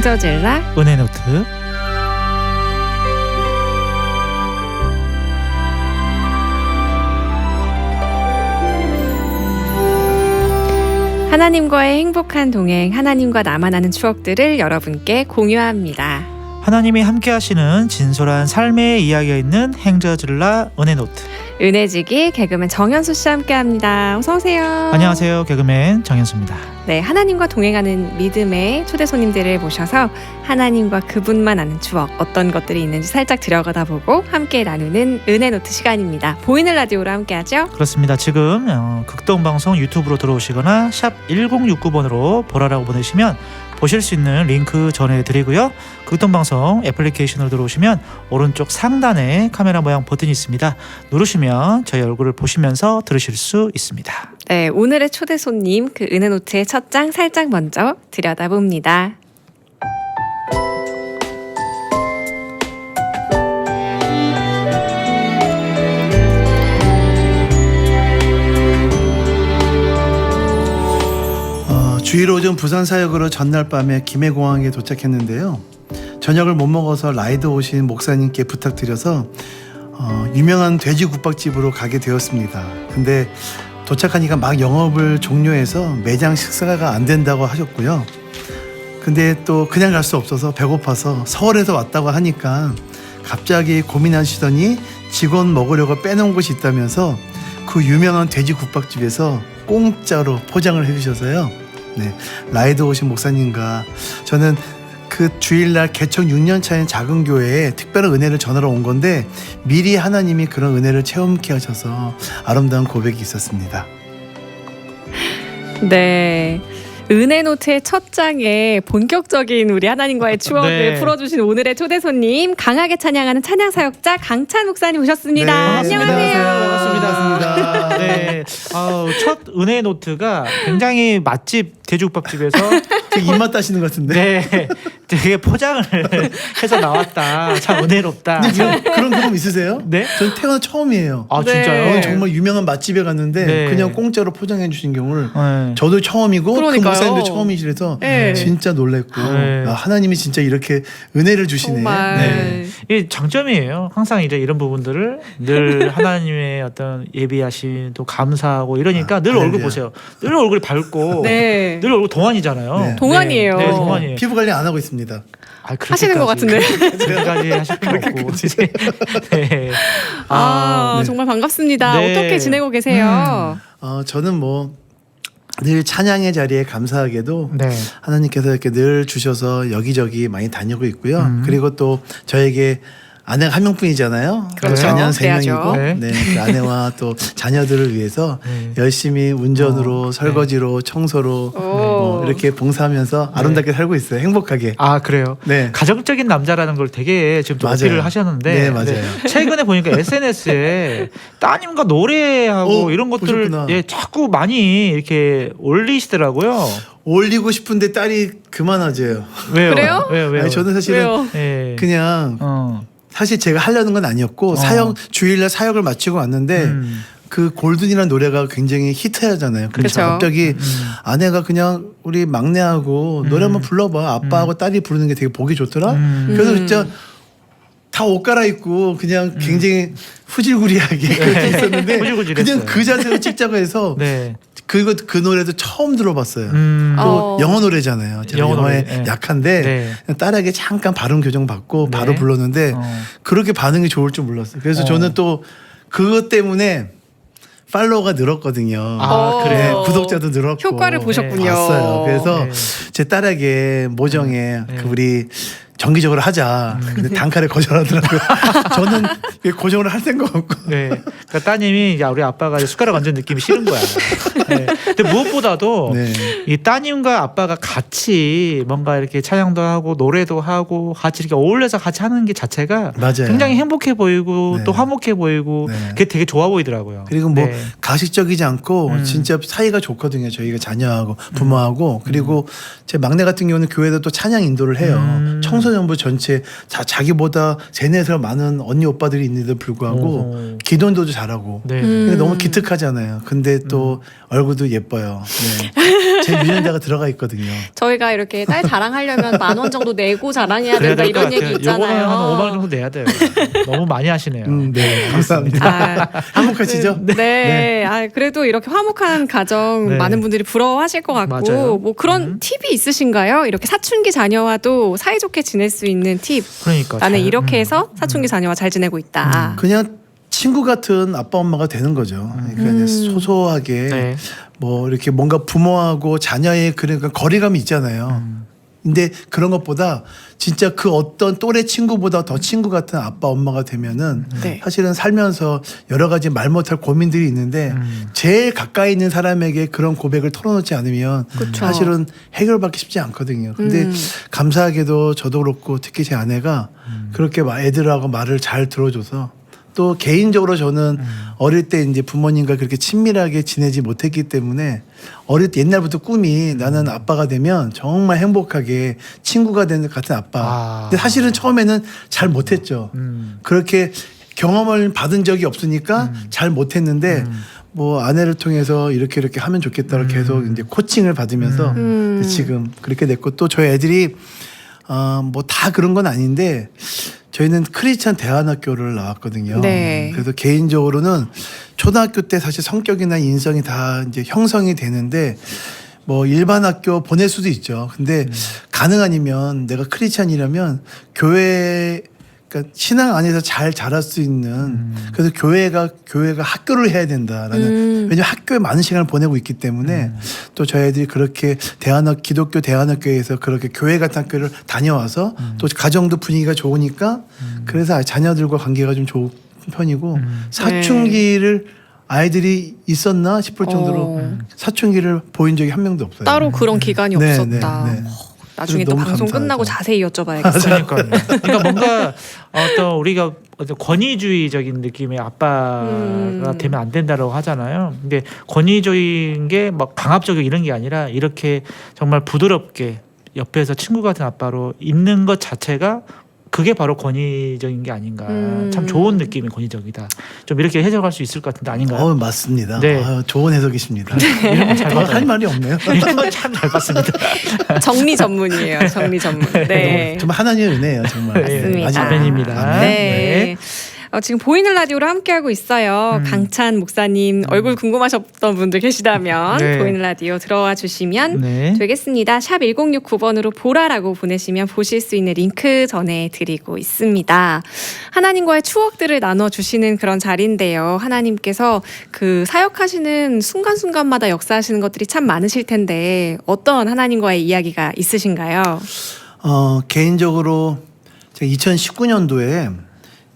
행저질라 은혜노트. 하나님과의 행복한 동행, 하나님과 나만 아는 추억들을 여러분께 공유합니다. 하나님이 함께 하시는 진솔한 삶의 이야기가 있는 행저질라 은혜노트. 은혜지기 개그맨 정현수 씨와 함께합니다. 어서 오세요. 안녕하세요. 개그맨 정현수입니다. 네, 하나님과 동행하는 믿음의 초대 손님들을 모셔서 하나님과 그분만 아는 추억, 어떤 것들이 있는지 살짝 들여다보고 함께 나누는 은혜노트 시간입니다. 보이는 라디오로 함께하죠. 그렇습니다. 지금 극동방송 유튜브로 들어오시거나 샵 1069번으로 보라라고 보내시면 보실 수 있는 링크 전해드리고요. 극동방송 애플리케이션으로 들어오시면 오른쪽 상단에 카메라 모양 버튼이 있습니다. 누르시면 저희 얼굴을 보시면서 들으실 수 있습니다. 네, 오늘의 초대 손님, 그 은혜노트의 첫 장 살짝 먼저 들여다봅니다. 주일 오전 부산 사역으로 전날 밤에 김해공항에 도착했는데요. 저녁을 못 먹어서 라이드 오신 목사님께 부탁드려서 유명한 돼지국밥집으로 가게 되었습니다. 근데 도착하니까 막 영업을 종료해서 매장 식사가 안 된다고 하셨고요. 근데 또 그냥 갈 수 없어서 배고파서 서울에서 왔다고 하니까 갑자기 고민하시더니 직원 먹으려고 빼놓은 곳이 있다면서 그 유명한 돼지국밥집에서 공짜로 포장을 해주셔서요. 네, 라이드 오신 목사님과 저는 그 주일날 개척 6년 차인 작은 교회에 특별한 은혜를 전하러 온 건데 미리 하나님이 그런 은혜를 체험케 하셔서 아름다운 고백이 있었습니다. 네. 은혜노트의 첫 장에 본격적인 우리 하나님과의 추억을 네. 풀어주신 오늘의 초대 손님, 강하게 찬양하는 찬양사역자 강찬 목사님 오셨습니다. 네, 안녕하세요. 반갑습니다. 네, 첫 은혜노트가 굉장히 맛집 돼지국밥집에서 되게 입맛 따시는 것 같은데. 네, 되게 포장을 해서 나왔다. 참 은혜롭다. 근데 그런 경험 있으세요? 네? 전 태어나 처음이에요. 아 네. 진짜요? 정말 유명한 맛집에 갔는데 네. 그냥 공짜로 포장해 주신 경우를 네. 저도 처음이고 그러니까요. 그 목사님도 처음이시라서 네. 진짜 놀랬고 네. 하나님이 진짜 이렇게 은혜를 주시네. 정말. 네. 이 장점이에요. 항상 이제 이런 부분들을 늘 하나님의 어떤 예비하신 또 감사하고 이러니까 늘 얼굴 할렐루야. 보세요. 늘 얼굴이 밝고 네. 늘 얼굴 동안이잖아요. 네. 동안이에요. 네, 동안이에요. 피부 관리 안 하고 있습니다. 아, 하시는 것 같은데. 그렇게까지 하실 필요 없고. 네. 네. 정말 반갑습니다. 네. 어떻게 지내고 계세요? 저는 뭐 늘 찬양의 자리에 감사하게도 네. 하나님께서 이렇게 늘 주셔서 여기저기 많이 다니고 있고요. 그리고 또 저에게 아내가 한 명뿐이잖아요. 그렇죠. 자녀는 세 그래야죠. 명이고, 네. 그 아내와 또 자녀들을 위해서 네. 열심히 운전으로, 설거지로, 청소로 이렇게 봉사하면서 아름답게 살고 있어요. 행복하게. 아, 그래요? 네. 가정적인 남자라는 걸 되게 지금 또 맞아요. 어필을 하셨는데 네, 맞아요. 최근에 보니까 SNS에 따님과 노래하고 이런 것들을 보셨구나. 예, 자꾸 많이 이렇게 올리시더라고요. 올리고 싶은데 딸이 그만하재요. 왜요? 그래요? 왜요? 아니, 저는 사실은 왜요? 예. 그냥 사실 제가 하려는 건 아니었고 주일날 사역을 마치고 왔는데 그 골든이라는 노래가 굉장히 히트하잖아요. 근데 그쵸. 갑자기 아내가 그냥 우리 막내하고 노래 한번 불러봐. 아빠하고 딸이 부르는 게 되게 보기 좋더라. 그래서 진짜 다 옷 갈아입고 그냥 굉장히 후질구리하게 그렇게 있었는데 후질구질했어요. 그냥 그 자세로 찍자고 해서 네. 그 노래도 처음 들어봤어요. 또 영어 노래잖아요. 제가 영어 영어에 노래, 네. 약한데 네. 딸에게 잠깐 발음 교정 받고 네. 바로 불렀는데 그렇게 반응이 좋을 줄 몰랐어요. 그래서 저는 또 그것 때문에 팔로워가 늘었거든요. 아, 그래요? 네, 구독자도 늘었고 효과를 보셨군요. 봤어요. 그래서 네. 제 딸에게 모정에 네. 그 우리 정기적으로 하자. 근데 단칼에 거절하더라고요. 저는 고정을 할 생각 없고. 네. 그러니까 따님이 야, 우리 아빠가 숟가락 얹은 느낌이 싫은 거야. 네. 근데 무엇보다도 네. 이 따님과 아빠가 같이 뭔가 이렇게 찬양도 하고 노래도 하고 같이 이렇게 어울려서 같이 하는 게 자체가 맞아요. 굉장히 행복해 보이고 네. 또 화목해 보이고 네. 그게 되게 좋아 보이더라고요. 그리고 뭐 네. 가식적이지 않고 진짜 사이가 좋거든요. 저희가 자녀하고 부모하고 그리고 제 막내 같은 경우는 교회에서 또 찬양 인도를 해요. 청소년부 전체 자기보다 3-4살 많은 언니 오빠들이 있는데도 불구하고 기도인도도 잘하고 네. 그러니까 너무 기특하잖아요. 근데 또 얼굴도 예뻐요. 네. 제 유전자가 들어가 있거든요. 저희가 이렇게 딸 자랑하려면 10,000원 정도 내고 자랑해야 그래야 된다 될 것 이런 얘기 같아요. 있잖아요. 요거는 한 5만 원 정도 내야 돼요. 너무 많이 하시네요. 네, 감사합니다. 아, 행복하시죠? 네. 아, 그래도 이렇게 화목한 가정 네. 많은 분들이 부러워하실 것 같고 맞아요. 뭐 그런 팁이 있으신가요? 이렇게 사춘기 자녀와도 사이좋게 지낼 수 있는 팁. 그러니까 나는 잘- 이렇게 해서 사춘기 자녀와 잘 지내고 있다. 그냥 친구 같은 아빠 엄마가 되는 거죠. 그러니까 이제 소소하게 네. 뭐 이렇게 뭔가 부모하고 자녀의 그러니까 거리감이 있잖아요. 근데 그런 것보다 진짜 그 어떤 또래 친구보다 더 친구 같은 아빠 엄마가 되면은 네. 사실은 살면서 여러 가지 말 못할 고민들이 있는데 제일 가까이 있는 사람에게 그런 고백을 털어놓지 않으면 그쵸. 사실은 해결받기 쉽지 않거든요. 근데 감사하게도 저도 그렇고 특히 제 아내가 그렇게 애들하고 말을 잘 들어줘서 또 개인적으로 저는 어릴 때 이제 부모님과 그렇게 친밀하게 지내지 못했기 때문에 어릴 때 옛날부터 꿈이 나는 아빠가 되면 정말 행복하게 친구가 되는 같은 아빠. 아. 근데 사실은 처음에는 잘 못했죠. 그렇게 경험을 받은 적이 없으니까 잘 못했는데 뭐 아내를 통해서 이렇게 하면 좋겠다고 계속 이제 코칭을 받으면서 지금 그렇게 됐고 또 저희 애들이 뭐 다 그런 건 아닌데 저희는 크리스찬 대안학교를 나왔거든요. 네. 그래서 개인적으로는 초등학교 때 사실 성격이나 인성이 다 이제 형성이 되는데 뭐 일반 학교 보낼 수도 있죠. 근데 가능 아니면 내가 크리스찬이라면 교회 그러니까 신앙 안에서 잘 자랄 수 있는 그래서 교회가 학교를 해야 된다라는 왜냐면 학교에 많은 시간을 보내고 있기 때문에 또 저희들이 그렇게 기독교 대안학교에서 그렇게 교회 같은 학교를 다녀와서 또 가정도 분위기가 좋으니까 그래서 자녀들과 관계가 좀 좋은 편이고 사춘기를 아이들이 있었나 싶을 정도로 사춘기를 보인 적이 한 명도 없어요. 따로 그런 기간이 네, 없었다. 네, 네. 나중에 또 너무 방송 감사하죠. 끝나고 자세히 여쭤봐야겠어요. 그러니까 뭔가 어떤 우리가 어떤 권위주의적인 느낌의 아빠가 되면 안 된다라고 하잖아요. 근데 권위적인 게 막 강압적이고 이런 게 아니라 이렇게 정말 부드럽게 옆에서 친구 같은 아빠로 있는 것 자체가 그게 바로 권위적인 게 아닌가. 참 좋은 느낌의 권위적이다. 좀 이렇게 해석할 수 있을 것 같은데 아닌가요? 맞습니다. 네. 좋은 해석이십니다. 이런 거 잘 할 받아요. 말이 없네요. 이런 건 참 잘 봤습니다. 정리 전문이에요. 정리 전문. 네. 정말 하나님의 은혜예요, 정말. 맞습니다. 아주 아멘입니다. 아멘. 네. 지금 보이는 라디오로 함께하고 있어요. 강찬 목사님 얼굴 궁금하셨던 분들 계시다면 네. 보이는 라디오 들어와 주시면 네. 되겠습니다. 샵 1069번으로 보라라고 보내시면 보실 수 있는 링크 전해드리고 있습니다. 하나님과의 추억들을 나눠주시는 그런 자리인데요. 하나님께서 그 사역하시는 순간순간마다 역사하시는 것들이 참 많으실 텐데 어떤 하나님과의 이야기가 있으신가요? 개인적으로 제가 2019년도에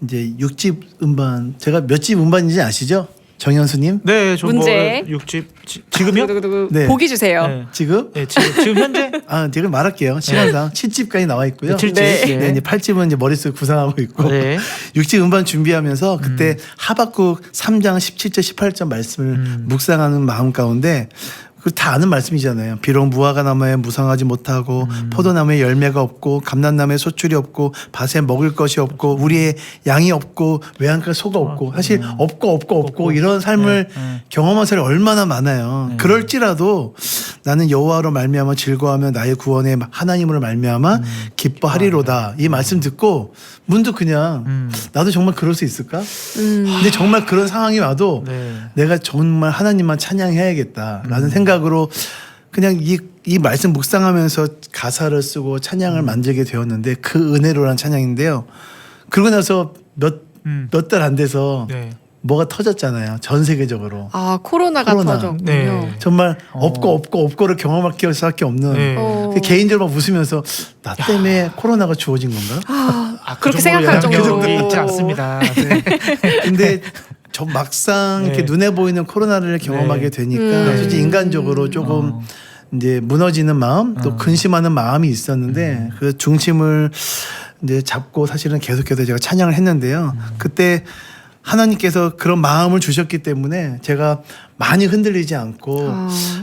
이제 6집 음반 제가 몇 집 음반인지 아시죠? 정현수님? 네, 저 문제. 뭐 6집 지금요? 두구두구. 네. 보기 주세요. 네. 지금? 네, 지금 현재 제가 말할게요. 시간상 7집까지 나와 있고요. 7집. 네. 네, 이제 8집은 이제 머릿속에 구상하고 있고 네. 6집 음반 준비하면서 그때 하박국 3장 17절 18절 말씀을 묵상하는 마음 가운데 그 다 아는 말씀이잖아요. 비록 무화과 나무에 무성하지 못하고 포도나무에 열매가 없고 감람나무에 소출이 없고 밭에 먹을 것이 없고 우리의 양이 없고 외양간 소가 없고 사실 없고 이런 삶을 경험한 사람이 얼마나 많아요. 그럴지라도 나는 여호와로 말미암아 즐거워하며 나의 구원에 하나님으로 말미암아 기뻐하리로다. 이 말씀 듣고 문득 그냥 나도 정말 그럴 수 있을까? 근데 정말 그런 상황이 와도 네. 내가 정말 하나님만 찬양해야겠다라는 생각으로 그냥 이 말씀 묵상하면서 가사를 쓰고 찬양을 만들게 되었는데 그 은혜로란 찬양인데요. 그러고 나서 몇 달 안 돼서 네. 뭐가 터졌잖아요. 전 세계적으로. 코로나가 코로나. 터졌군요. 네. 정말 없고를 경험할 수밖에 없는 네. 개인적으로 막 웃으면서 나 때문에 코로나가 주어진 건가? 그렇게 생각할 정도로 있지 않습니다. 네. 근데 저 막상 네. 이렇게 눈에 보이는 코로나를 경험하게 되니까 솔직히 인간적으로 조금 이제 무너지는 마음 또 근심하는 마음이 있었는데 그 중심을 이제 잡고 사실은 계속해서 제가 찬양을 했는데요. 그때 하나님께서 그런 마음을 주셨기 때문에 제가 많이 흔들리지 않고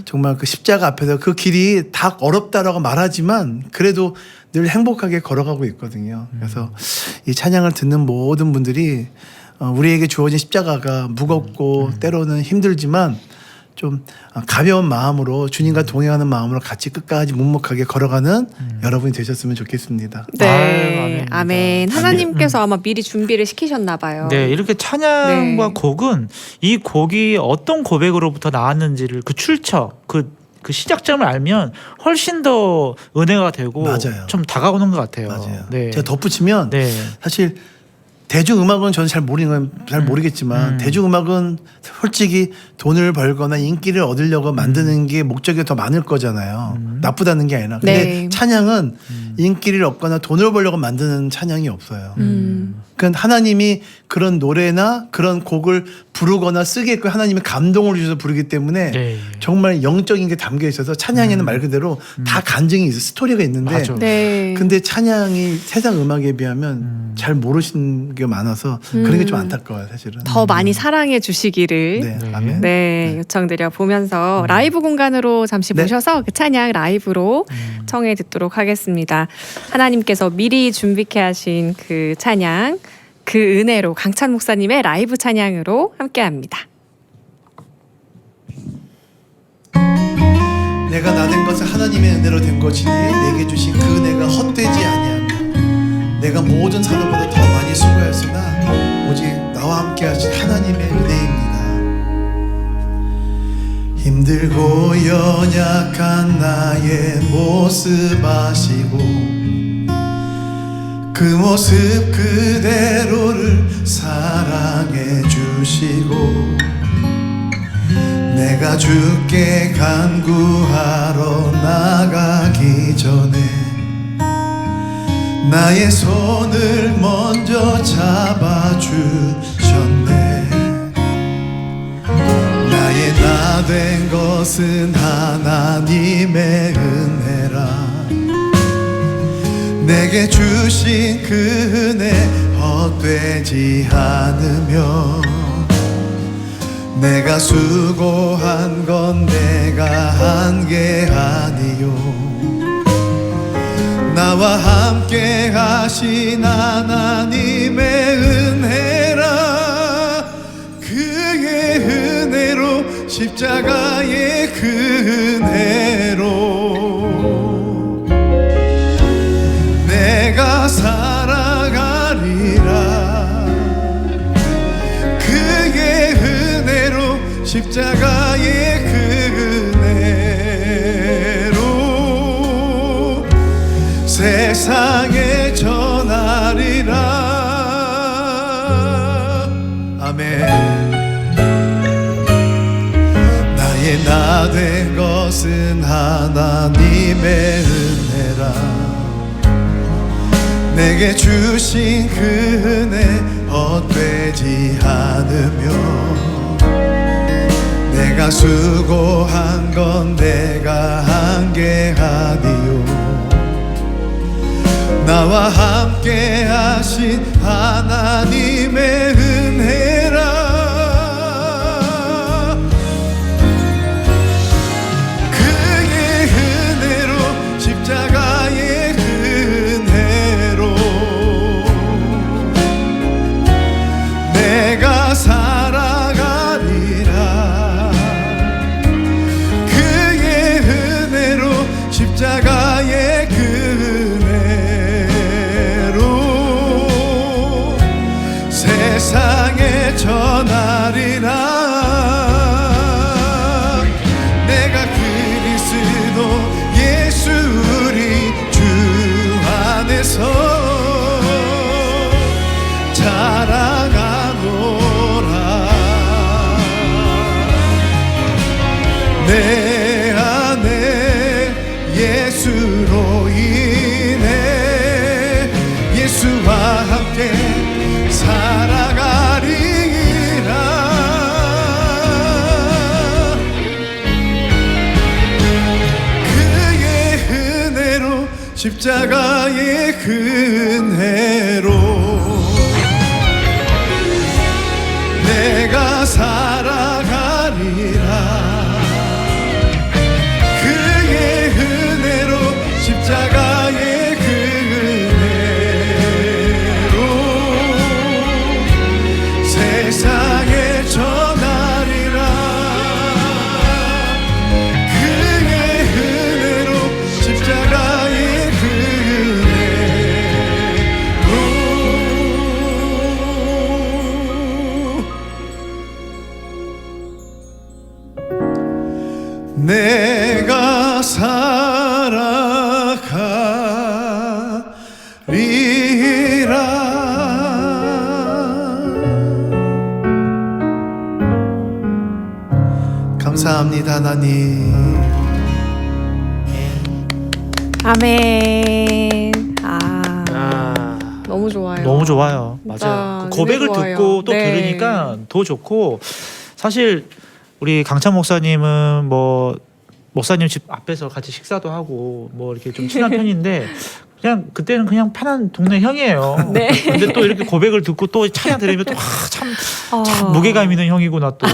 정말 그 십자가 앞에서 그 길이 다 어렵다라고 말하지만 그래도 늘 행복하게 걸어가고 있거든요. 그래서 이 찬양을 듣는 모든 분들이 우리에게 주어진 십자가가 무겁고 때로는 힘들지만 좀 가벼운 마음으로 주님과 동행하는 마음으로 같이 끝까지 묵묵하게 걸어가는 여러분이 되셨으면 좋겠습니다. 네, 아유, 아멘. 하나님께서 아마 미리 준비를 시키셨나 봐요. 네, 이렇게 찬양과 네. 곡은 이 곡이 어떤 고백으로부터 나왔는지를 그 출처, 그 시작점을 알면 훨씬 더 은혜가 되고 맞아요. 좀 다가오는 것 같아요. 맞아요. 네. 제가 덧붙이면 네. 사실 대중음악은 저는 잘 모르겠지만 대중음악은 솔직히 돈을 벌거나 인기를 얻으려고 만드는 게 목적이 더 많을 거잖아요. 나쁘다는 게 아니라. 근데 네. 찬양은 인기를 얻거나 돈을 벌려고 만드는 찬양이 없어요. 음. 그러니까 하나님이 그런 노래나 그런 곡을 부르거나 쓰게끔 하나님이 감동을 주셔서 부르기 때문에 네. 정말 영적인 게 담겨 있어서 찬양에는 말 그대로 다 간증이 있어 스토리가 있는데 맞아. 네. 근데 찬양이 세상 음악에 비하면 잘 모르시는 게 많아서 그런 게 좀 안타까워요 사실은. 더 많이 사랑해 주시기를 네, 네. 아멘. 네, 요청드려 보면서 라이브 공간으로 잠시 네. 모셔서 그 찬양 라이브로 청해 듣도록 하겠습니다. 하나님께서 미리 준비케 하신 그 찬양, 그 은혜로 강찬 목사님의 라이브 찬양으로 함께합니다. 내가 나된 것은 하나님의 은혜로 된 것이니 내게 주신 그 은혜가 헛되지 아니하며 내가 모든 사람보다 더 많이 수고하였으나 오직 나와 함께 하신 하나님의 은혜입니다. 힘들고 연약한 나의 모습 아시고 그 모습 그대로를 사랑해 주시고 내가 주께 간구하러 나가기 전에 나의 손을 먼저 잡아주셨네. 나의 나 된 것은 하나님의 은혜라 내게 주신 그 은혜 헛되지 않으며 내가 수고한 건 내가 한 게 아니요 나와 함께 하신 하나님의 은혜라 그의 은혜로 십자가의 그 은혜로 내가 살아가리라 그의 은혜로 십자가의 그 은혜로 세상에 전하리라. 아멘. 나의 나 된 것은 하나님의 은혜라 내게 주신 그 은혜 헛되지 않으며 내가 수고한 건 내가 한 게 아니요 나와 함께 하신 하나님의 은혜라 그의 은혜로 십자가의 그 은혜로 내가 살아가리라 그의 은혜로 십자가의 그 은혜로 세상에 전하리라 내가 그리스도 예수 우리 주 안에서 자라가노라 내 안에 예수로 인해 예수와 함께 살아가리라 그의 은혜로 십자가의 그 은혜로 내가 살아가리라 그의 은혜로 십자가의 그 은혜로 세상에 전하리라 감사합니다 하나님. 아멘. 너무 좋아요. 너무 좋아요. 진짜 맞아요. 그 고백을 너무 좋아요. 듣고 또 네. 들으니까 더 좋고 사실 우리 강찬 목사님은 뭐 목사님 집 앞에서 같이 식사도 하고 뭐 이렇게 좀 친한 편인데 그냥 그때는 그냥 편한 동네 형이에요. 네. 근데 또 이렇게 고백을 듣고 또 찬양 들으면 또 참 무게감 있는 형이구나 또.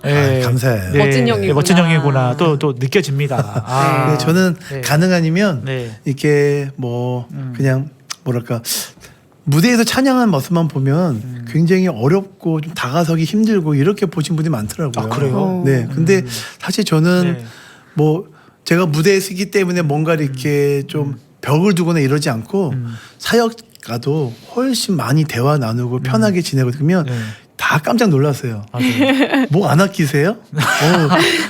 예. 감사해요. 멋진 형이구나. 멋진 형이구나. 또 느껴집니다. 네, 저는 네. 가능하면 네. 이렇게 뭐 그냥 뭐랄까 무대에서 찬양하는 모습만 보면 굉장히 어렵고 좀 다가서기 힘들고 이렇게 보신 분들이 많더라고요. 아, 그래요? 네, 근데 사실 저는 네. 뭐 제가 무대에 서기 때문에 뭔가 이렇게 좀 벽을 두거나 이러지 않고 사역가도 훨씬 많이 대화 나누고 편하게 지내고 그러면 네. 다 깜짝 놀랐어요. 맞아요. 목 안 아끼세요?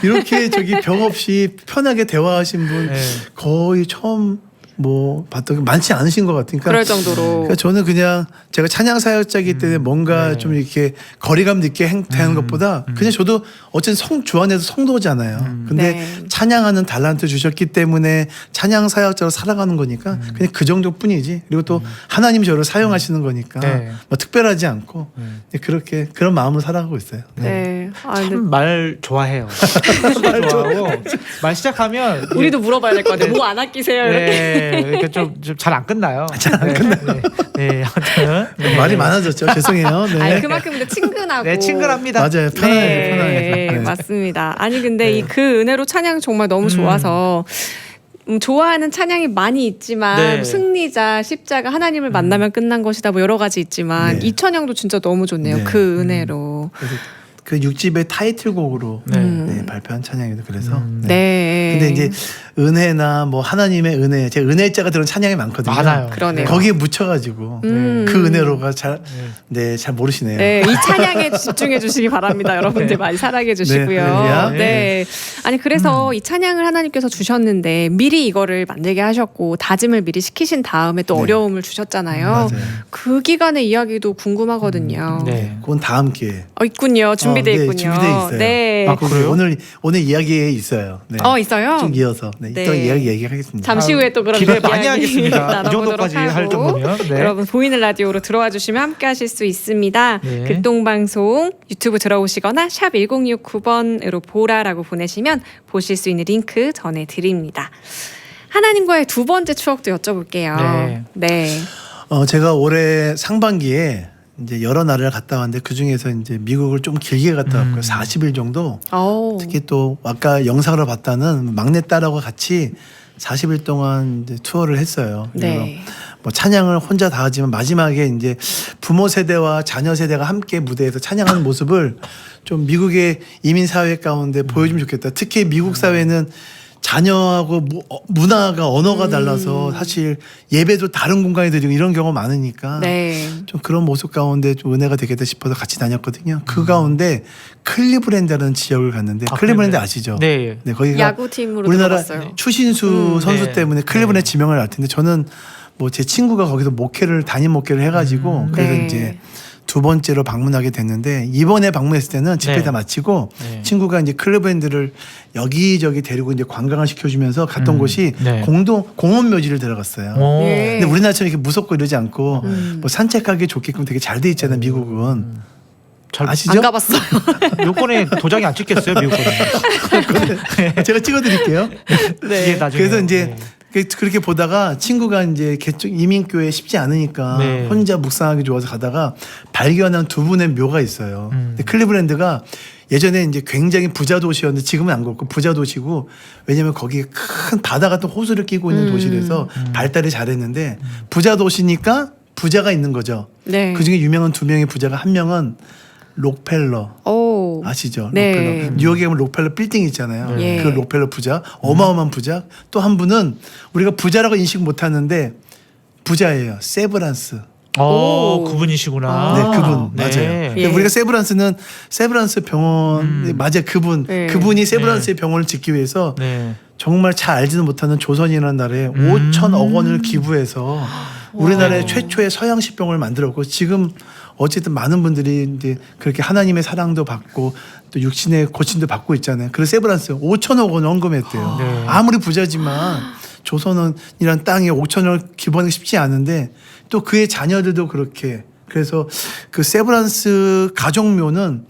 이렇게 저기 벽 없이 편하게 대화하신 분 네. 거의 처음 뭐 봤던 게 많지 않으신 것 같으니까. 그럴 정도로. 그러니까 저는 그냥 제가 찬양 사역자이기 때문에 뭔가 네. 좀 이렇게 거리감 있게 행태하는 것보다 그냥 저도 어쨌든 주 안에서 성도잖아요. 근데 네. 찬양하는 달란트 주셨기 때문에 찬양 사역자로 살아가는 거니까 그냥 그 정도뿐이지. 그리고 또 하나님 저를 사용하시는 거니까 네. 뭐 특별하지 않고 그렇게 그런 마음으로 살아가고 있어요. 네. 근데 참 말 좋아해요. 말 좋아하고 말 시작하면 우리도 물어봐야 될 것 같아요. 뭐 안 아끼세요? 이렇게. 네, 그러니까 좀 잘 안 끝나요. 잘 안 끝나요. 네, 아무튼 네. 말이 많아졌죠. 죄송해요. 네. 아니 그만큼 근데 친근하고. 네, 친근합니다. 맞아요. 편안해요. 편안해서. 네, 네. 맞습니다. 아니 근데 네. 이 그 은혜로 찬양 정말 너무 좋아서 좋아하는 찬양이 많이 있지만 네. 승리자, 십자가, 하나님을 만나면 끝난 것이다 뭐 여러 가지 있지만 네. 이 찬양도 진짜 너무 좋네요. 네. 그 은혜로. 그래서 그 6집의 타이틀곡으로 네. 네, 발표한 찬양이도 그래서. 네. 근데 이제 은혜나 뭐 하나님의 은혜, 제 은혜자가 들은 찬양이 많거든요. 많아요. 그러네요. 거기에 묻혀가지고 음. 그 은혜로가 잘 모르시네요. 네, 이 찬양에 집중해 주시기 바랍니다. 여러분들 많이 사랑해 주시고요. 할렐루야. 네. 아니 그래서 이 찬양을 하나님께서 주셨는데 미리 이거를 만들게 하셨고 다짐을 미리 시키신 다음에 또 네. 어려움을 주셨잖아요. 맞아요. 그 기간의 이야기도 궁금하거든요. 네. 그건 다음 기회에. 있군요. 준비돼 네, 있군요. 준비돼 있어요. 네. 아, 그래요? 오늘 이야기에 있어요. 네. 있어요? 좀 이어서 네. 이따 이야기 얘기하겠습니다. 잠시 후에 또 그럼 기대 이야기 많이 하겠습니다. 이 나눠보도록 정도까지 할 하고. 정도면. 네. 여러분 보이는 라디오로 들어와 주시면 함께 하실 수 있습니다. 네. 극동방송 유튜브 들어오시거나 샵 1069번으로 보라라고 보내시면 보실 수 있는 링크 전해드립니다. 하나님과의 두 번째 추억도 여쭤볼게요. 네. 네. 제가 올해 상반기에 이제 여러 나라를 갔다 왔는데 그 중에서 이제 미국을 좀 길게 갔다 왔고요. 40일 정도. 오. 특히 또 아까 영상으로 봤다는 막내 딸하고 같이 40일 동안 이제 투어를 했어요. 그래서 네. 뭐 찬양을 혼자 다 하지만 마지막에 이제 부모 세대와 자녀 세대가 함께 무대에서 찬양하는 모습을 좀 미국의 이민 사회 가운데 보여주면 좋겠다. 특히 미국 사회는 자녀하고 문화가 언어가 달라서 사실 예배도 다른 공간에 드리고 이런 경우가 많으니까 네. 좀 그런 모습 가운데 좀 은혜가 되겠다 싶어서 같이 다녔거든요. 그 가운데 클리브랜드라는 지역을 갔는데 아, 클리브랜드 클리브랜드. 아시죠? 네. 네, 거기가 야구팀으로 우리나라 들어갔어요. 추신수 선수 네. 때문에 클리브랜드 네. 지명을 알 텐데 저는 뭐 제 친구가 거기서 담임 목회를 해가지고 그래서 네. 이제 두 번째로 방문하게 됐는데 이번에 방문했을 때는 집회 네. 다 마치고 네. 친구가 이제 클리브랜드를 여기저기 데리고 이제 관광을 시켜주면서 갔던 곳이 네. 공원 묘지를 들어갔어요. 오. 네. 근데 우리나라처럼 이렇게 무섭고 이러지 않고 뭐 산책하기 좋게끔 되게 잘 돼 있잖아요. 미국은 잘 아시죠? 안 가봤어요. 요건에 도장이 안 찍혔어요, 미국 거는. 제가 찍어드릴게요. 이게 나중에. 그래서 이제 그렇게 보다가 친구가 이제 이민교회 쉽지 않으니까 네. 혼자 묵상하기 좋아서 가다가 발견한 두 분의 묘가 있어요. 근데 클리브랜드가 예전에 이제 굉장히 부자 도시였는데 지금은 안 그렇고 부자 도시고 왜냐면 거기에 큰 바다 같은 호수를 끼고 있는 도시라서 발달이 잘했는데 부자 도시니까 부자가 있는 거죠. 네. 그 중에 유명한 두 명의 부자가 한 명은 록펠러. 오. 아시죠? 네. 록펠러. 뉴욕에 보면 록펠러 빌딩 있잖아요. 예. 그 록펠러 부자. 어마어마한 부자. 또 한 분은 우리가 부자라고 인식 못 하는데 부자예요. 세브란스. 오. 네, 그분이시구나. 그분. 네. 맞아요. 근데 예. 우리가 세브란스 병원. 네, 맞아요. 그분. 네. 그분이 세브란스의 병원을 짓기 위해서 네. 정말 잘 알지는 못하는 조선이라는 나라에 5천억 원을 기부해서 우리나라의 최초의 서양식 병을 만들었고 지금 어쨌든 많은 분들이 이제 그렇게 하나님의 사랑도 받고 또 육신의 고침도 받고 있잖아요. 그래서 세브란스 5천억 원 헌금했대요. 네. 아무리 부자지만 조선이란 땅에 5천억 기부하기 쉽지 않은데 또 그의 자녀들도 그렇게. 그래서 그 세브란스 가족묘는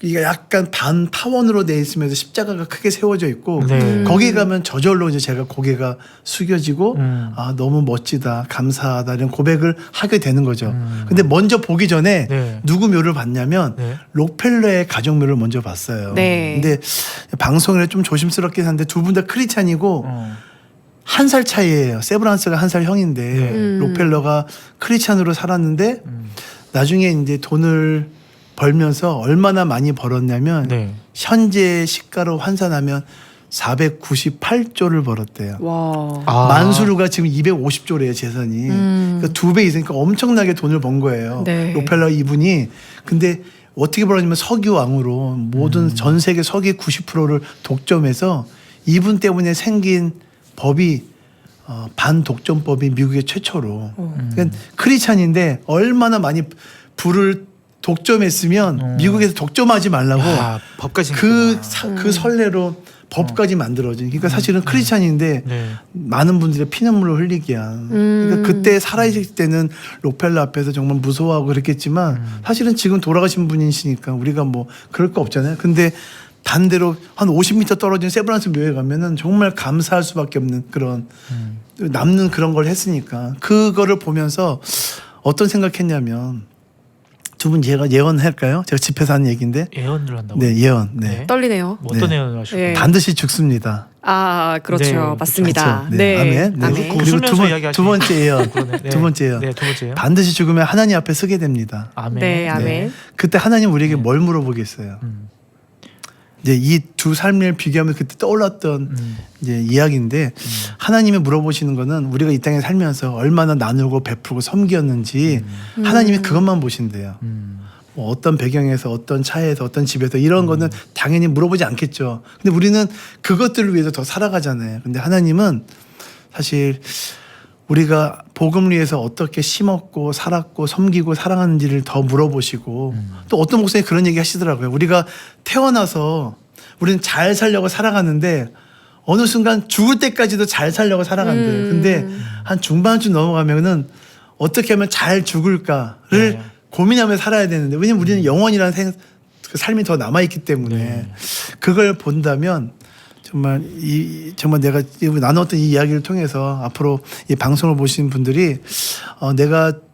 이게 약간 반타원으로 돼 있으면서 십자가가 크게 세워져 있고 네. 거기 가면 저절로 이제 제가 고개가 숙여지고 아 너무 멋지다 감사하다 이런 고백을 하게 되는 거죠. 근데 먼저 보기 전에 네. 누구 묘를 봤냐면 네. 록펠러의 가족묘를 먼저 봤어요. 네. 근데 방송에 좀 조심스럽긴 한데 두 분 다 크리스찬이고 한 살 차이예요. 세브란스가 한 살 형인데 네. 록펠러가 크리스찬으로 살았는데 나중에 이제 돈을 벌면서 얼마나 많이 벌었냐면 네. 현재 시가로 환산하면 498조를 벌었대요. 와. 아. 만수르가 지금 250조래요 재산이. 그러니까 2배 있으니까 엄청나게 돈을 번 거예요. 네. 록펠러 이분이. 근데 어떻게 벌었냐면 석유 왕으로 모든 전 세계 석유 90%를 독점해서 이분 때문에 생긴 법이 반독점법이 미국의 최초로. 그러니까 크리스찬인데 얼마나 많이 불을 독점했으면 미국에서 독점하지 말라고 야, 법까지 그 선례로 법까지 만들어진. 그러니까 사실은 크리스찬인데 네. 많은 분들의 피눈물을 흘리기야. 그러니까 그때 살아있을 때는 록펠러 앞에서 정말 무서워하고 그랬겠지만 사실은 지금 돌아가신 분이시니까 우리가 뭐 그럴 거 없잖아요. 근데 반대로 한 50m 떨어진 세브란스 묘에 가면은 정말 감사할 수밖에 없는 그런 남는 그런 걸 했으니까 그거를 보면서 어떤 생각했냐면 두 분 제가 예언할까요? 제가 집회에서 하는 얘기인데. 예언을 한다고. 네, 예언. 네. 네. 떨리네요. 뭐 어떤 네. 예언을 하시고? 네. 반드시 죽습니다. 아, 그렇죠. 네, 맞습니다. 그렇죠. 네. 아멘. 네. 아멘. 그 그리고 웃으면서 이야기하시는 두 번째 예언. 그러네. 네. 두 번째 예언. 네, 두 번째요. 반드시 죽으면 하나님 앞에 서게 됩니다. 아멘. 네, 아멘. 그때 하나님 우리에게 뭘 물어보겠어요? 이제 이 두 삶을 비교하면 그때 떠올랐던 이제 이야기인데 하나님이 물어보시는 거는 우리가 이 땅에 살면서 얼마나 나누고 베풀고 섬기었는지 하나님이 그것만 보신대요. 뭐 어떤 배경에서 어떤 차에서 어떤 집에서 이런 거는 당연히 물어보지 않겠죠. 근데 우리는 그것들을 위해서 더 살아가잖아요. 근데 하나님은 사실 우리가 복음을 위해서 어떻게 심었고 살았고 섬기고 사랑하는지를 더 물어보시고 또 어떤 목사님이 그런 얘기 하시더라고요. 우리가 태어나서 우리는 잘 살려고 살아가는데 어느 순간 죽을 때까지도 잘 살려고 살아간대요. 근데 한 중반쯤 넘어가면은 어떻게 하면 잘 죽을까를 네. 고민하며 살아야 되는데 왜냐면 우리는 영원이라는 그 삶이 더 남아있기 때문에 네. 그걸 본다면 정말 내가 나눴던 이 이야기를 통해서 앞으로 이 방송을 보시는 분들이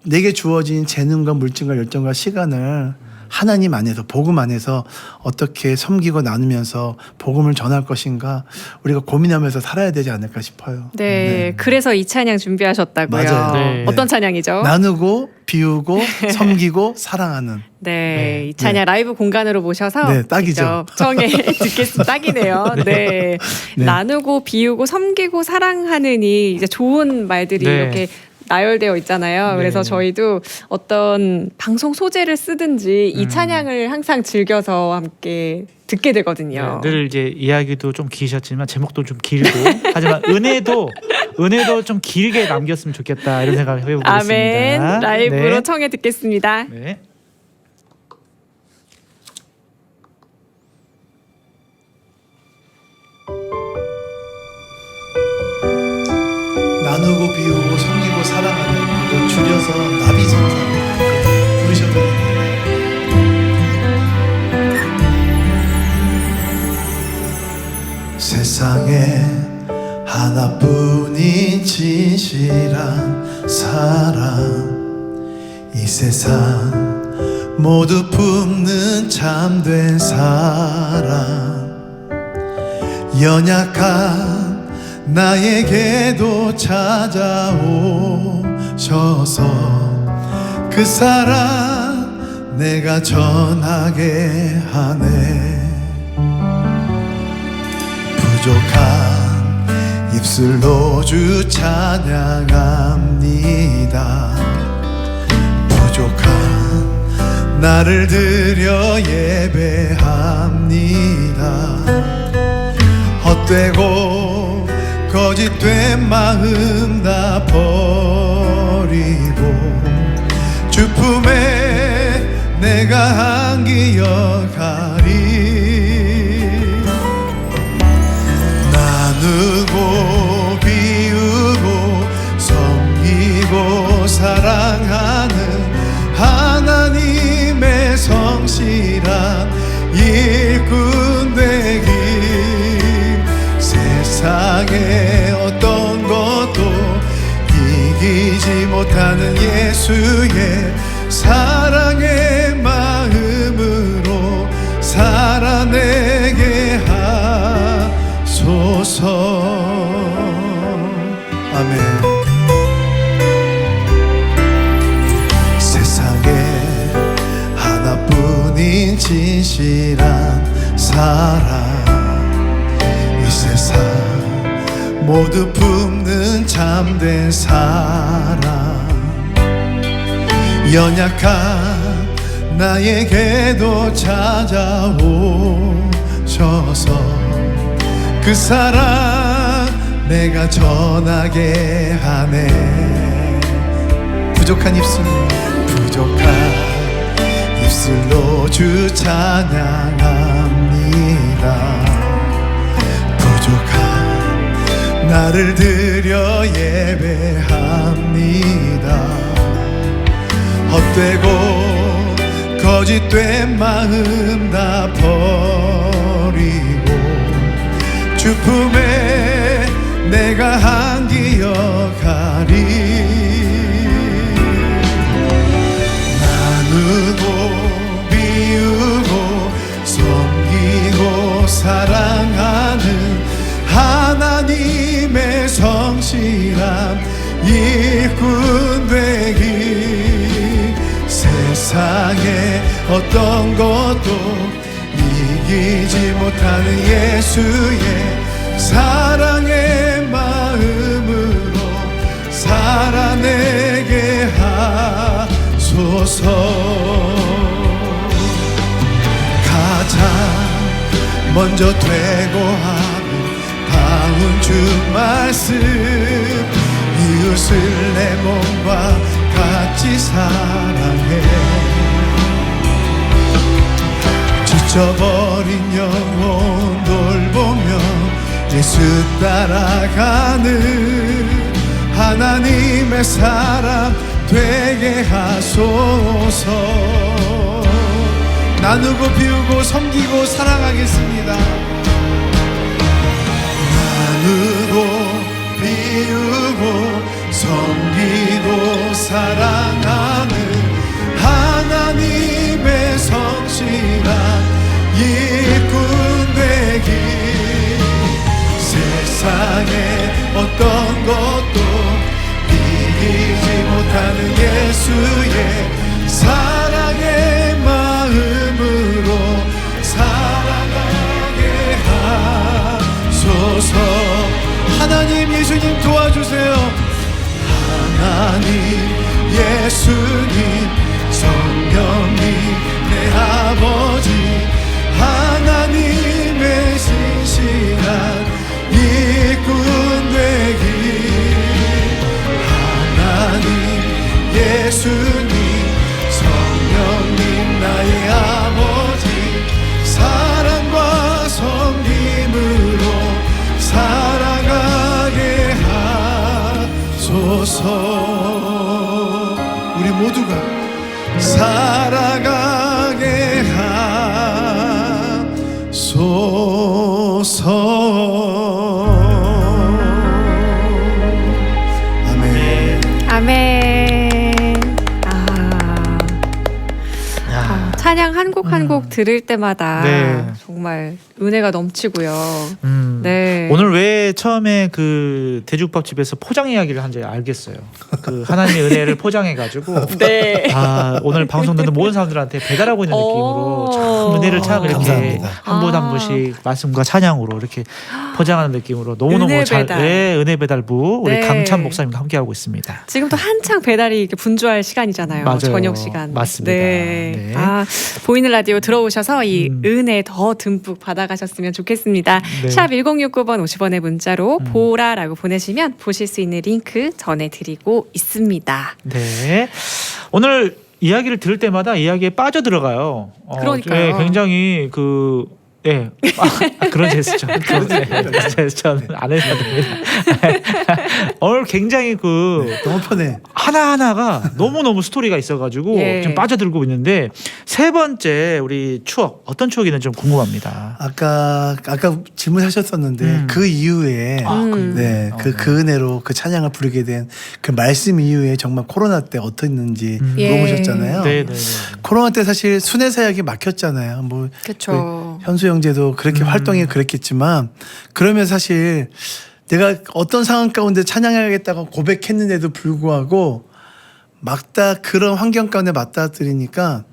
내게 주어진 재능과 물질과 열정과 시간을 하나님 안에서 복음 안에서 어떻게 섬기고 나누면서 복음을 전할 것인가 우리가 고민하면서 살아야 되지 않을까 싶어요. 네, 그래서 이 찬양 준비하셨다고요. 맞아요. 네. 어떤 찬양이죠? 나누고 비우고 섬기고 사랑하는. 네, 이 찬양 라이브 공간으로 모셔서 네, 딱이죠. 직접 청해 듣겠습니다. 딱이네요. 네. 네. 나누고 비우고 섬기고 사랑하느니 이제 좋은 말들이 네. 이렇게 나열되어 있잖아요. 네. 그래서 저희도 어떤 방송 소재를 쓰든지 이 찬양을 항상 즐겨서 함께 듣게 되거든요. 네, 늘 이제 이야기도 좀 기셨지만 제목도 좀 길고 하지만 은혜도 좀 길게 남겼으면 좋겠다 이런 생각을 해보겠습니다. 아멘. 라이브로 네. 청해 듣겠습니다. 네. 나누고 비우고 섬기고 사랑하는 그 줄여서 나비성사 부르셨던 세상에 하나뿐인 진실한 사랑 이 세상 모두 품는 참된 사랑 연약한 나에게도 찾아오셔서 그 사랑 내가 전하게 하네 부족한 입술로 주 찬양합니다 부족한 나를 드려 예배합니다 헛되고 거짓된 마음 다 버리고 사랑하는 하나님의 성실한 일꾼 되기. 세상의 어떤 것도 이기지 못하는 예수의 사랑의 마음으로 살아내게 하소서. 아멘. 세상에 하나뿐인 진실한 사랑, 이 세상 모두 품는 참된 사랑, 연약한 나에게도 찾아오셔서 그 사랑 내가 전하게 하네. 부족한 입술로 주 찬양합니다. 부족한 나를 드려 예배합니다. 헛되고 거짓된 마음 다 버리고 주 품에 내가 한기 역하리. 나누고 비우고 섬기고 사랑하는 하나님의 성실한 일꾼 되기. 세상에 어떤 것도 이기지 못하는 예수의 사랑의 마음으로 살아내게 하소서. 가장 먼저 되고 하는 바운 주 말씀, 이웃을 내 몸과 같이 사랑해. 지쳐버린 영혼 돌보며 예수 따라가는 하나님의 사람 되게 하소서. 나누고 비우고 섬기고 사랑하겠습니다. 나누고 비우고 섬기고 사랑하는 하나님의 성실한 일꾼 되기. 세상에 어떤 것도 이기지 못하는 예수의 사랑의 마음으로 살아가게 하소서. 하나님 예수님 도와주세요. 하나님 예수님 성령님 내 아버지, 하나님의 신실한 일꾼 되기. 하나님 예수님 성령님 나의 아버지, 사랑과 섬김으로 살아가게 하소서. 우리 모두가 살아가게 하소서. 아멘. 아멘. 찬양 한 곡 한 곡 들을 때마다 네. 정말 은혜가 넘치고요. 네. 오늘 왜 처음에 그 돼지국밥집에서 포장 이야기를 한지 알겠어요. 그 하나님의 은혜를 포장해가지고 네. 오늘 방송 듣는 모든 사람들한테 배달하고 있는 느낌으로 참 은혜를 참 이렇게 감사합니다. 한 분 한 분씩 말씀과 찬양으로 이렇게 포장하는 느낌으로 너무너무 은혜 잘 배달. 네, 은혜 배달부 우리 네. 강찬 목사님과 함께하고 있습니다. 지금도 한창 배달이 이렇게 분주할 시간이잖아요. 맞아요. 저녁 시간. 맞습니다. 네. 네. 보이는 라디오 들어오셔서 이 은혜 더 듬뿍 받아가셨으면 좋겠습니다. 네. 샵 1069번 50원의 문자로 보라라고 보내시면 보실 수 있는 링크 전해드리고 있습니다. 네. 오늘 이야기를 들을 때마다 이야기에 빠져 들어가요. 그러니까요. 네, 굉장히 그런 제스처. 그런 제스처는 안 해도 됩니다. 오늘 굉장히 너무 편해. 하나하나가 너무너무 스토리가 있어가지고 예. 좀 빠져들고 있는데 세 번째 우리 추억 어떤 추억이든 좀 궁금합니다. 아까 질문하셨었는데 그 이후에 네, 그 은혜로 그 찬양을 부르게 된 그 말씀 이후에 정말 코로나 때 어땠는지 예. 물어보셨잖아요. 네네네. 코로나 때 사실 순회 사역이 막혔잖아요. 뭐 그렇죠. 현수 형제도 그렇게 활동이 그랬겠지만 그러면 사실 내가 어떤 상황 가운데 찬양해야겠다고 고백했는데도 불구하고 막다 그런 환경 가운데 맞닥뜨리니까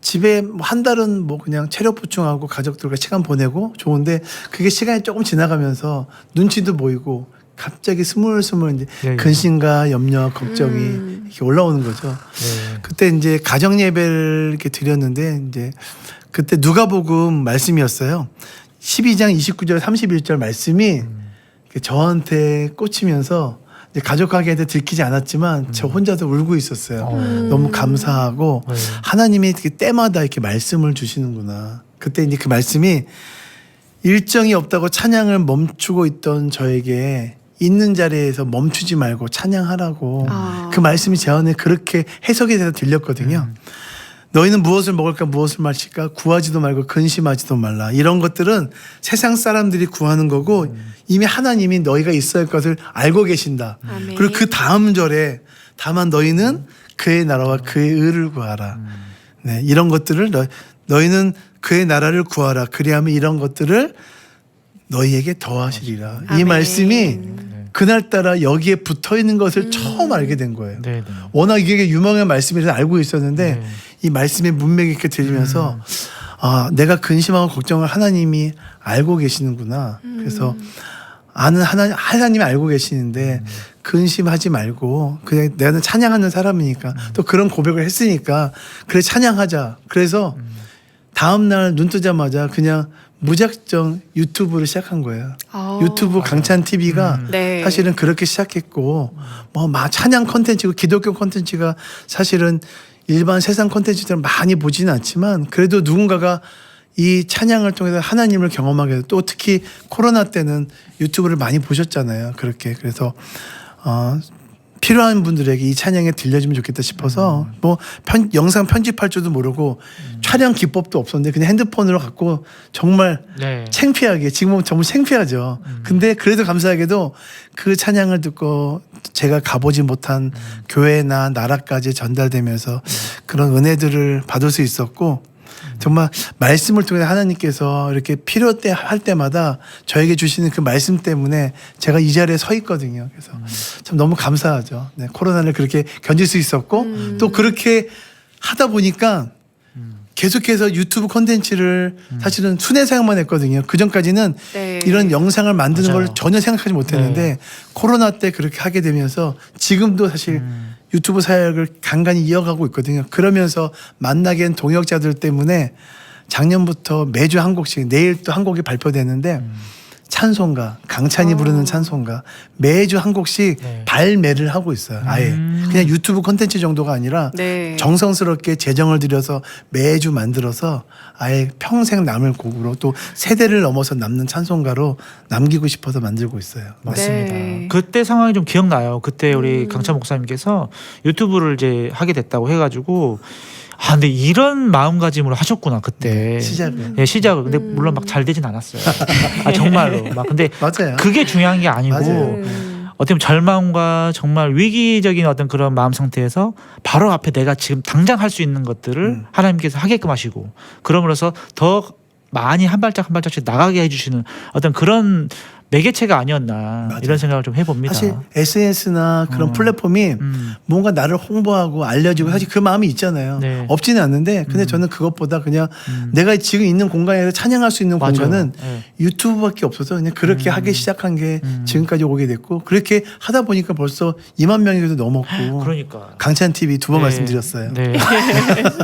집에 뭐한 달은 뭐 그냥 체력 보충하고 가족들과 시간 보내고 좋은데 그게 시간이 조금 지나가면서 눈치도 보이고 갑자기 스물스물 이제 예, 예. 근심과 염려, 걱정이 이렇게 올라오는 거죠. 네. 그때 이제 가정 예배를 이렇게 드렸는데 이제 그때 누가복음 말씀이었어요. 12장 29절 31절 말씀이 이렇게 저한테 꽂히면서 이제 가족에게 들키지 않았지만 저 혼자서 울고 있었어요. 너무 감사하고 네. 하나님이 이렇게 때마다 이렇게 말씀을 주시는구나. 그때 이제 그 말씀이 일정이 없다고 찬양을 멈추고 있던 저에게 있는 자리에서 멈추지 말고 찬양하라고 아. 그 말씀이 제 안에 그렇게 해석이 돼서 들렸거든요. 너희는 무엇을 먹을까 무엇을 마실까 구하지도 말고 근심하지도 말라. 이런 것들은 세상 사람들이 구하는 거고 이미 하나님이 너희가 있어야 할 것을 알고 계신다. 아멘. 그리고 그 다음 절에 다만 너희는 그의 나라와 그의 의를 구하라. 네, 이런 것들을 너희는 그의 나라를 구하라. 그리하면 이런 것들을 너희에게 더하시리라. 이 아멘. 말씀이 그날따라 여기에 붙어 있는 것을 처음 알게 된 거예요. 네네. 워낙 이게 유명한 말씀이라서 알고 있었는데 네. 이 말씀의 문맥 있게 들리면서 아, 내가 근심하고 걱정을 하나님이 알고 계시는구나. 그래서 아는 하나님이 알고 계시는데 근심하지 말고 그냥 내가 찬양하는 사람이니까 또 그런 고백을 했으니까 그래 찬양하자. 그래서 다음 날 눈 뜨자마자 그냥 무작정 유튜브를 시작한 거예요. 유튜브 강찬 TV가 네. 사실은 그렇게 시작했고 뭐 찬양 콘텐츠고 기독교 콘텐츠가 사실은 일반 세상 콘텐츠들은 많이 보지는 않지만 그래도 누군가가 이 찬양을 통해서 하나님을 경험하게 해서 또 특히 코로나 때는 유튜브를 많이 보셨잖아요. 그렇게 그래서 필요한 분들에게 이 찬양에 들려주면 좋겠다 싶어서 뭐 영상 편집할 줄도 모르고 촬영 기법도 없었는데 그냥 핸드폰으로 갖고 정말 네. 창피하게 지금 보면 정말 창피하죠. 근데 그래도 감사하게도 그 찬양을 듣고 제가 가보지 못한 교회나 나라까지 전달되면서 그런 은혜들을 받을 수 있었고 정말 말씀을 통해 하나님께서 이렇게 필요 때 할 때마다 저에게 주시는 그 말씀 때문에 제가 이 자리에 서 있거든요. 그래서 참 너무 감사하죠. 네, 코로나를 그렇게 견딜 수 있었고 또 그렇게 하다 보니까 계속해서 유튜브 콘텐츠를 사실은 순회 사역만 했거든요. 그 전까지는 네. 이런 영상을 만드는 맞아요. 걸 전혀 생각하지 못했는데 코로나 때 그렇게 하게 되면서 지금도 사실 유튜브 사역을 간간히 이어가고 있거든요. 그러면서 만나게 된 동역자들 때문에 작년부터 매주 한 곡씩 내일 또 한 곡이 발표되는데 찬송가 강찬이 부르는 찬송가 매주 한 곡씩 네. 발매를 하고 있어요. 아예 그냥 유튜브 콘텐츠 정도가 아니라 네. 정성스럽게 재정을 들여서 매주 만들어서 아예 평생 남을 곡으로 또 세대를 넘어서 남는 찬송가로 남기고 싶어서 만들고 있어요. 맞습니다. 네. 그때 상황이 좀 기억나요. 그때 우리 강찬 목사님께서 유튜브를 이제 하게 됐다고 해가지고 아 근데 이런 마음가짐으로 하셨구나 그때 시작은. 예, 시작을 근데 물론 막 잘 되진 않았어요. 아 정말로 막 근데 맞아요. 그게 중요한 게 아니고 맞아요. 어떻게 보면 절망과 정말 위기적인 어떤 그런 마음 상태에서 바로 앞에 내가 지금 당장 할 수 있는 것들을 하나님께서 하게끔 하시고 그러므로서 더 많이 한 발짝 한 발짝씩 나가게 해주시는 어떤 그런 매개체가 아니었나 맞아요. 이런 생각을 좀 해봅니다. 사실 SNS나 그런 플랫폼이 뭔가 나를 홍보하고 알려주고 사실 그 마음이 있잖아요. 네. 없지는 않는데 근데 저는 그것보다 그냥 내가 지금 있는 공간에서 찬양할 수 있는 맞아요. 공간은 네. 유튜브밖에 없어서 그냥 그렇게 하기 시작한 게 지금까지 오게 됐고 그렇게 하다 보니까 벌써 2만 명이 넘었고 그러니까 강찬 TV 2번 네. 말씀드렸어요. 네.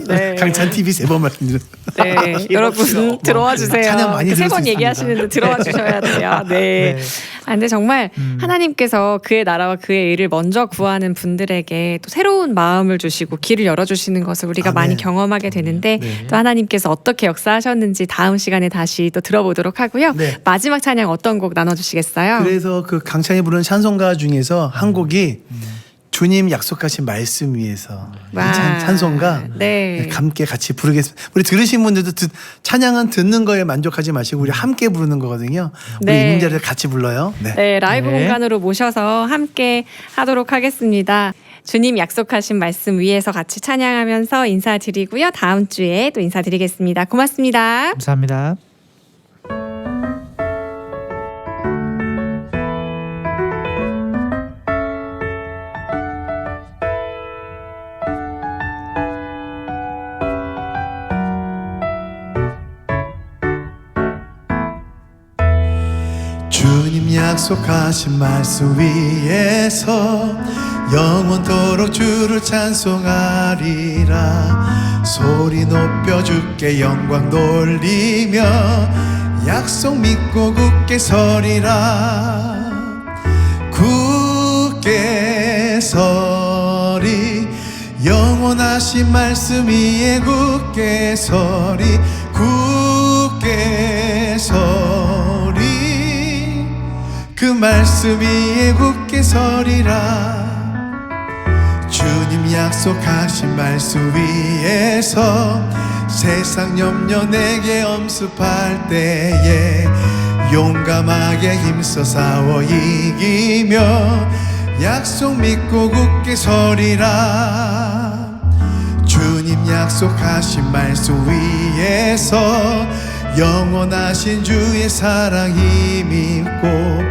네. 강찬 TV 3번 말씀드렸어요. 네. 여러분 들어와 주세요. 찬양 많이 세 들을 수 번 있습니다. 얘기하시는데 들어와 주셔야 돼요. 네. 네. 아, 근데 정말 하나님께서 그의 나라와 그의 일을 먼저 구하는 분들에게 또 새로운 마음을 주시고 길을 열어주시는 것을 우리가 아멘. 많이 경험하게 되는데 네. 또 하나님께서 어떻게 역사하셨는지 다음 시간에 다시 또 들어보도록 하고요. 네. 마지막 찬양 어떤 곡 나눠주시겠어요? 그래서 그 강창이 부른 찬송가 중에서 한 곡이 주님 약속하신 말씀 위에서 이 와. 찬송가 네. 함께 같이 부르겠습니다. 우리 들으신 분들도 찬양은 듣는 거에 만족하지 마시고 우리 함께 부르는 거거든요. 우리 네. 있는 자리에 같이 불러요. 네. 네, 라이브 네. 공간으로 모셔서 함께 하도록 하겠습니다. 주님 약속하신 말씀 위에서 같이 찬양하면서 인사드리고요. 다음 주에 또 인사드리겠습니다. 고맙습니다. 감사합니다. 주님 약속하신 말씀 위에서 영원토록 주를 찬송하리라. 소리 높여 주께 영광 돌리며 약속 믿고 굳게 서리라. 굳게 서리 영원하신 말씀 위에 굳게 서리. 굳게 서리 그 말씀 위에 굳게 서리라. 주님 약속하신 말씀 위에서 세상 염려 내게 엄습할 때에 용감하게 힘써 싸워 이기며 약속 믿고 굳게 서리라. 주님 약속하신 말씀 위에서 영원하신 주의 사랑 힘입고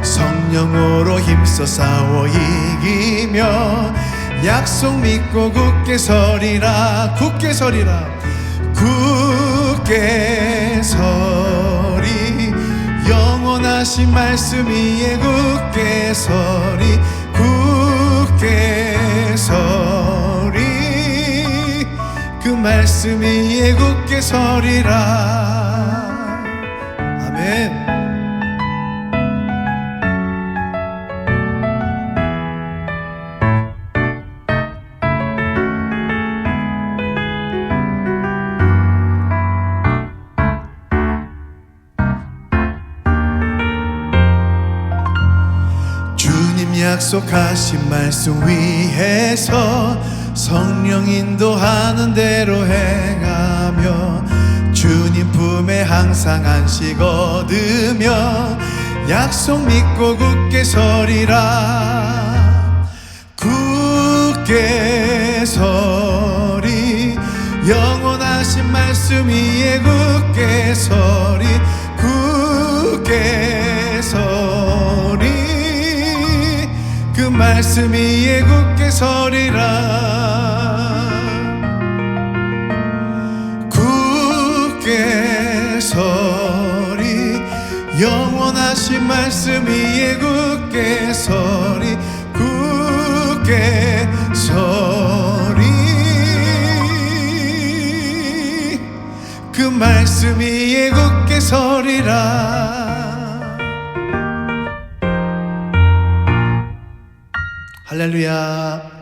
성령으로 힘써 싸워 이기며 약속 믿고 굳게 서리라. 굳게 서리라. 굳게 서리 영원하신 말씀 위에 굳게 서리. 굳게 서리 그 말씀 위에 굳게 서리라. 아멘. 주님 약속하신 말씀 위에서 성령 인도하는 대로 행하며 주님 품에 항상 안식 얻으며 약속 믿고 굳게 서리라. 굳게 서리 영원하신 말씀 위에 굳게 서리. 굳게 서리 그 말씀 위에 굳게 서리라. 굳게 서리 영원하신 말씀 위에 굳게 서리. 굳게 서리 그 말씀 위에 굳게 서리라. 할렐루야.